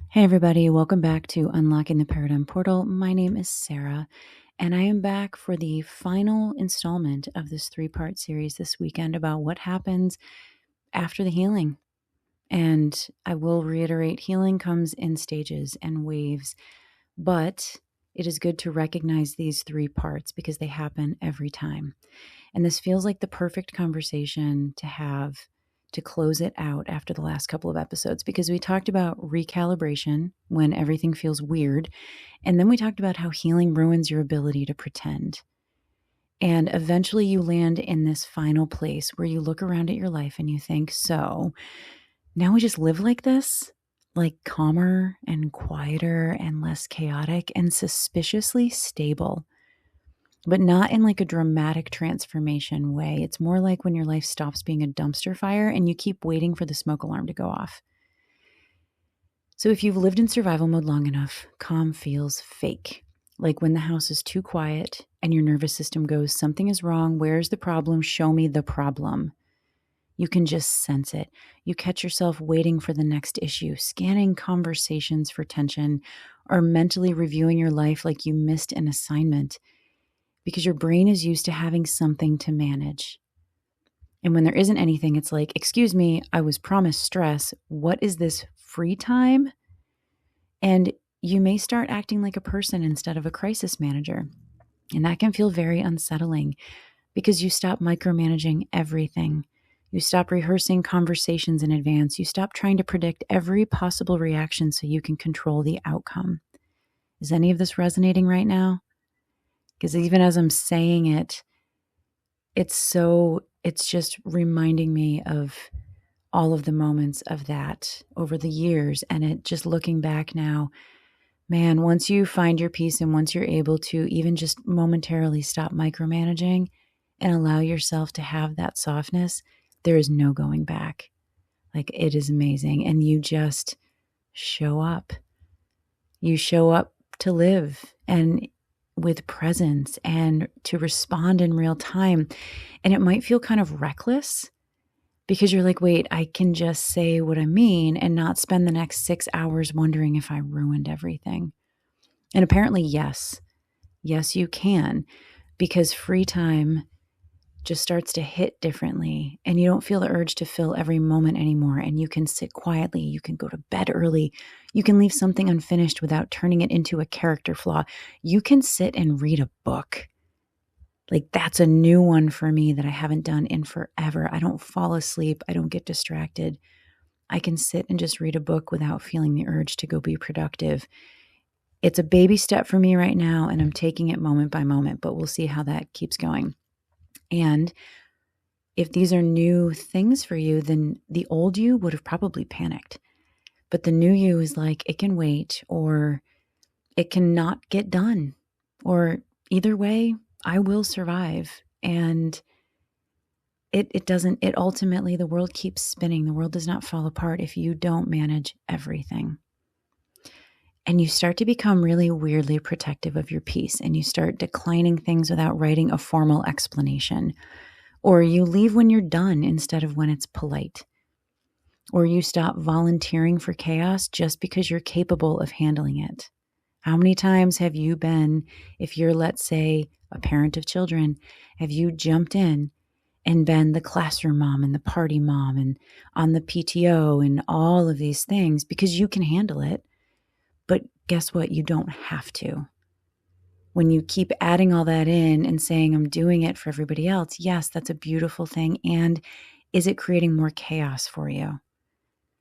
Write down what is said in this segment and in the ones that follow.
Hey, everybody, welcome back to Unlocking the Paradigm Portal. My name is Sarah, and I am back for the final installment of this 3-part series this weekend about what happens after the healing. And I will reiterate, healing comes in stages and waves, but it is good to recognize these 3 parts because they happen every time. And this feels like the perfect conversation to have to close it out after the last couple of episodes, because we talked about recalibration when everything feels weird. And then we talked about how healing ruins your ability to pretend. And eventually you land in this final place where you look around at your life and you think, so now we just live like this, like calmer and quieter and less chaotic and suspiciously stable. But not in like a dramatic transformation way. It's more like when your life stops being a dumpster fire and you keep waiting for the smoke alarm to go off. So if you've lived in survival mode long enough, calm feels fake. Like when the house is too quiet and your nervous system goes, something is wrong. Where's the problem? Show me the problem. You can just sense it. You catch yourself waiting for the next issue, scanning conversations for tension, or mentally reviewing your life like you missed an assignment, because your brain is used to having something to manage. And when there isn't anything, it's like, excuse me, I was promised stress. What is this free time? And you may start acting like a person instead of a crisis manager. And that can feel very unsettling because you stop micromanaging everything. You stop rehearsing conversations in advance. You stop trying to predict every possible reaction so you can control the outcome. Is any of this resonating right now? Because even as I'm saying it, it's just reminding me of all of the moments of that over the years. And it just looking back now, man, once you find your peace and once you're able to even just momentarily stop micromanaging and allow yourself to have that softness, there is no going back. Like, it is amazing. And you just show up. You show up to live and with presence and to respond in real time. And it might feel kind of reckless because you're like, wait, I can just say what I mean and not spend the next 6 hours wondering if I ruined everything. And apparently, yes, you can, because free time just starts to hit differently and you don't feel the urge to fill every moment anymore. And you can sit quietly. You can go to bed early. You can leave something unfinished without turning it into a character flaw. You can sit and read a book. Like, that's a new one for me that I haven't done in forever. I don't fall asleep. I don't get distracted. I can sit and just read a book without feeling the urge to go be productive. It's a baby step for me right now, and I'm taking it moment by moment, but we'll see how that keeps going. And if these are new things for you, then the old you would have probably panicked. But the new you is like, it can wait, or it cannot get done, or either way, I will survive. And it ultimately, the world keeps spinning. The world does not fall apart if you don't manage everything. And you start to become really weirdly protective of your peace, and you start declining things without writing a formal explanation. Or you leave when you're done instead of when it's polite. Or you stop volunteering for chaos just because you're capable of handling it. How many times have you been, if you're, let's say, a parent of children, have you jumped in and been the classroom mom and the party mom and on the PTO and all of these things because you can handle it? But guess what? You don't have to. When you keep adding all that in and saying, I'm doing it for everybody else, yes, that's a beautiful thing. And is it creating more chaos for you?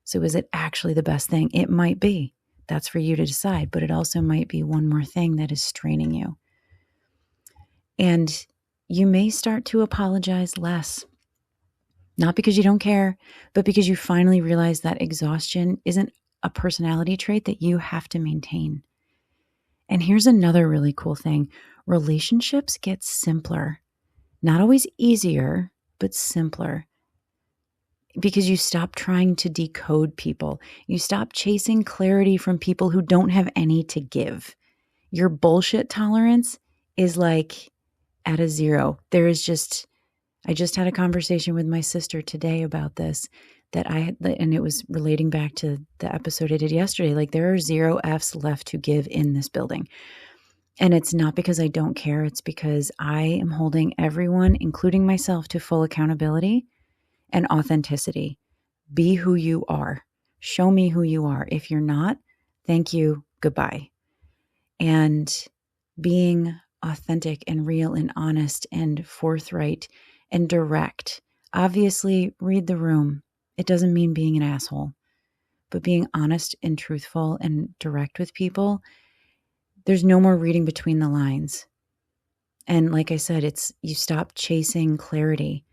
So is it actually the best thing? It might be. That's for you to decide. But it also might be one more thing that is straining you. And you may start to apologize less. Not because you don't care, but because you finally realize that exhaustion isn't a personality trait that you have to maintain. And here's another really cool thing. Relationships get simpler. Not always easier, but simpler. Because you stop trying to decode people. You stop chasing clarity from people who don't have any to give. Your bullshit tolerance is like at a zero. I just had a conversation with my sister today about this. and it was relating back to the episode I did yesterday, like there are 0 F's left to give in this building. And it's not because I don't care. It's because I am holding everyone, including myself, to full accountability and authenticity. Be who you are. Show me who you are. If you're not, thank you, goodbye. And being authentic and real and honest and forthright and direct. Obviously, read the room. It doesn't mean being an asshole, but being honest and truthful and direct with people. There's no more reading between the lines. And like I said, you stop chasing clarity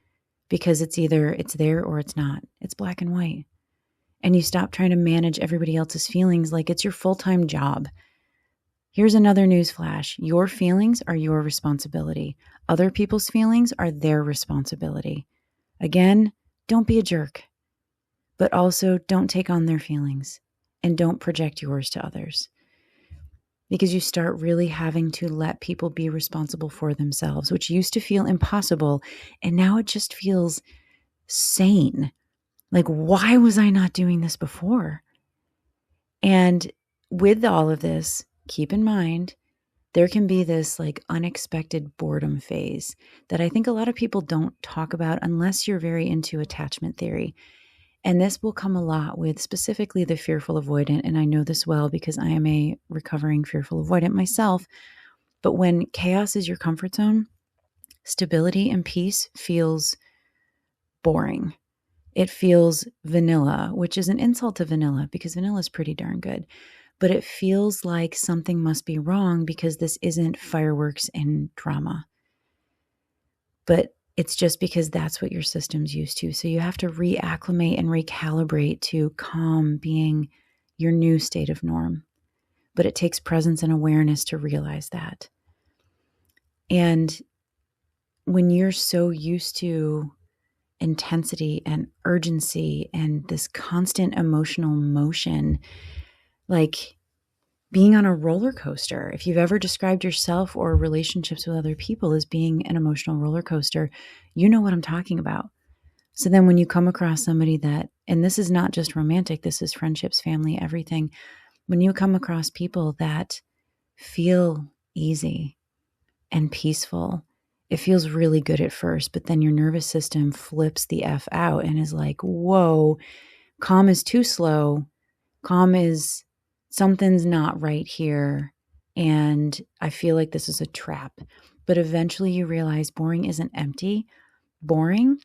because it's either it's there or it's not. It's black and white. And you stop trying to manage everybody else's feelings like it's your full-time job. Here's another news flash. Your feelings are your responsibility. Other people's feelings are their responsibility. Again, don't be a jerk, but also don't take on their feelings and don't project yours to others. Because you start really having to let people be responsible for themselves, which used to feel impossible. And now it just feels sane. Like, why was I not doing this before? And with all of this, keep in mind, there can be this like unexpected boredom phase that I think a lot of people don't talk about unless you're very into attachment theory. And this will come a lot with specifically the fearful avoidant. And I know this well because I am a recovering fearful avoidant myself. But when chaos is your comfort zone, stability and peace feels boring. It feels vanilla, which is an insult to vanilla because vanilla is pretty darn good. But it feels like something must be wrong because this isn't fireworks and drama. But it's just because that's what your system's used to. So you have to reacclimate and recalibrate to calm being your new state of norm. But it takes presence and awareness to realize that. And when you're so used to intensity and urgency and this constant emotional motion, like being on a roller coaster. If you've ever described yourself or relationships with other people as being an emotional roller coaster, you know what I'm talking about. So then when you come across somebody that, and this is not just romantic, this is friendships, family, everything. When you come across people that feel easy and peaceful, it feels really good at first, but then your nervous system flips the F out and is like, whoa, calm is too slow. Calm is something's not right here. And I feel like this is a trap. But eventually you realize boring isn't empty. Boring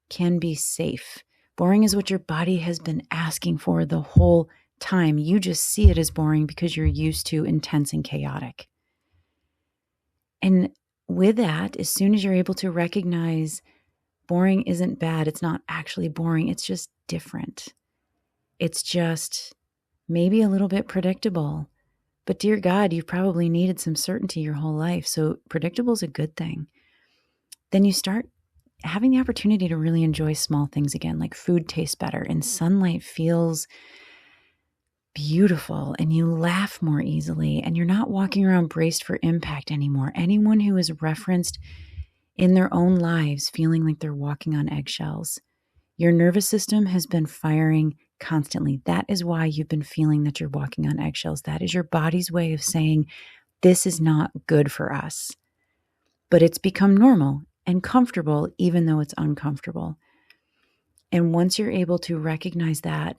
can be safe. Boring is what your body has been asking for the whole time. You just see it as boring because you're used to intense and chaotic. And with that, as soon as you're able to recognize boring isn't bad, it's not actually boring. It's just different. It's just maybe a little bit predictable. But dear God, you've probably needed some certainty your whole life. So predictable is a good thing. Then you start having the opportunity to really enjoy small things again, like food tastes better and sunlight feels beautiful and you laugh more easily and you're not walking around braced for impact anymore. Anyone who is referenced in their own lives feeling like they're walking on eggshells, your nervous system has been firing constantly. That is why you've been feeling that you're walking on eggshells. That is your body's way of saying, this is not good for us. But it's become normal and comfortable, even though it's uncomfortable. And once you're able to recognize that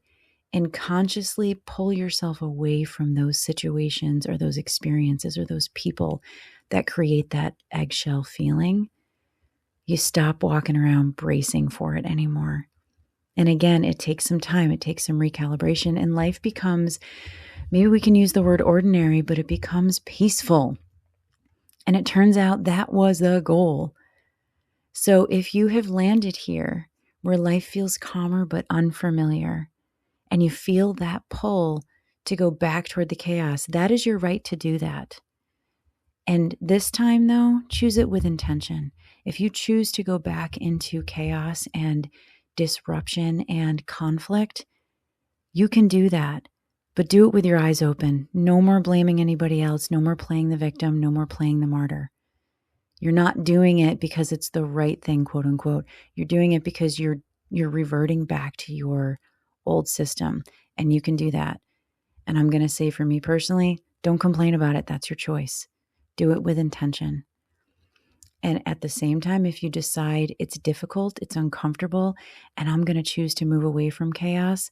and consciously pull yourself away from those situations or those experiences or those people that create that eggshell feeling, you stop walking around bracing for it anymore. And again, it takes some time, it takes some recalibration, and life becomes, maybe we can use the word ordinary, but it becomes peaceful. And it turns out that was the goal. So if you have landed here where life feels calmer but unfamiliar, and you feel that pull to go back toward the chaos, that is your right to do that. And this time, though, choose it with intention. If you choose to go back into chaos and disruption and conflict, you can do that, but do it with your eyes open. No more blaming anybody else. No more playing the victim. No more playing the martyr. You're not doing it because it's the right thing, quote unquote. You're doing it because you're You're reverting back to your old system, and you can do that. And I'm going to say, for me personally, don't complain about it. That's your choice. Do it with intention. And at the same time, if you decide it's difficult, it's uncomfortable, and I'm going to choose to move away from chaos,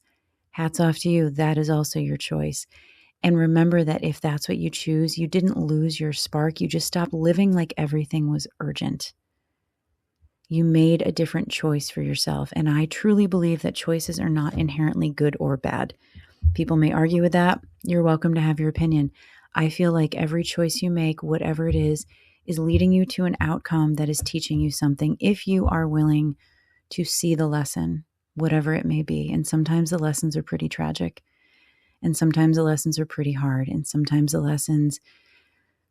hats off to you. That is also your choice. And remember that if that's what you choose, you didn't lose your spark. You just stopped living like everything was urgent. You made a different choice for yourself. And I truly believe that choices are not inherently good or bad. People may argue with that. You're welcome to have your opinion. I feel like every choice you make, whatever it is leading you to an outcome that is teaching you something if you are willing to see the lesson, whatever it may be. And sometimes the lessons are pretty tragic. And sometimes the lessons are pretty hard. And sometimes the lessons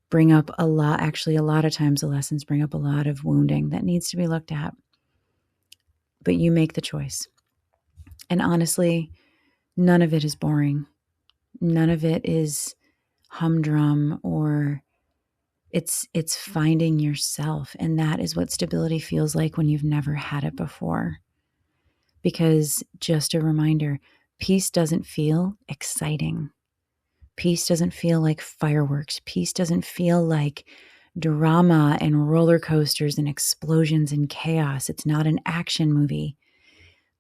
bring up a lot of times the lessons bring up a lot of wounding that needs to be looked at. But you make the choice. And honestly, none of it is boring. None of it is humdrum, or it's finding yourself. And that is what stability feels like when you've never had it before. Because just a reminder, peace doesn't feel exciting. Peace doesn't feel like fireworks. Peace doesn't feel like drama and roller coasters and explosions and chaos. It's not an action movie.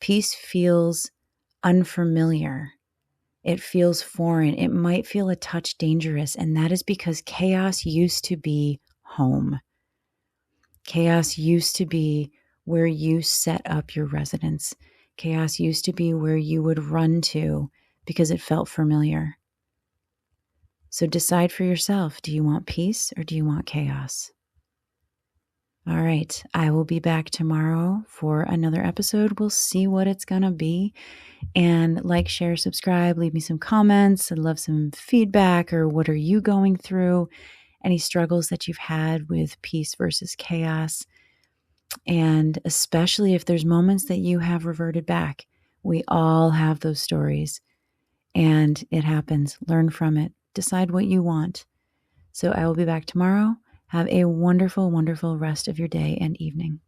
Peace feels unfamiliar. It feels foreign. It might feel a touch dangerous. And that is because chaos used to be home. Chaos used to be where you set up your residence. Chaos used to be where you would run to because it felt familiar. So decide for yourself. Do you want peace or do you want chaos? All right. I will be back tomorrow for another episode. We'll see what it's going to be. And like, share, subscribe, leave me some comments. I'd love some feedback, or what are you going through? Any struggles that you've had with peace versus chaos? And especially if there's moments that you have reverted back. We all have those stories, and it happens. Learn from it. Decide what you want. So I will be back tomorrow. Have a wonderful, wonderful rest of your day and evening.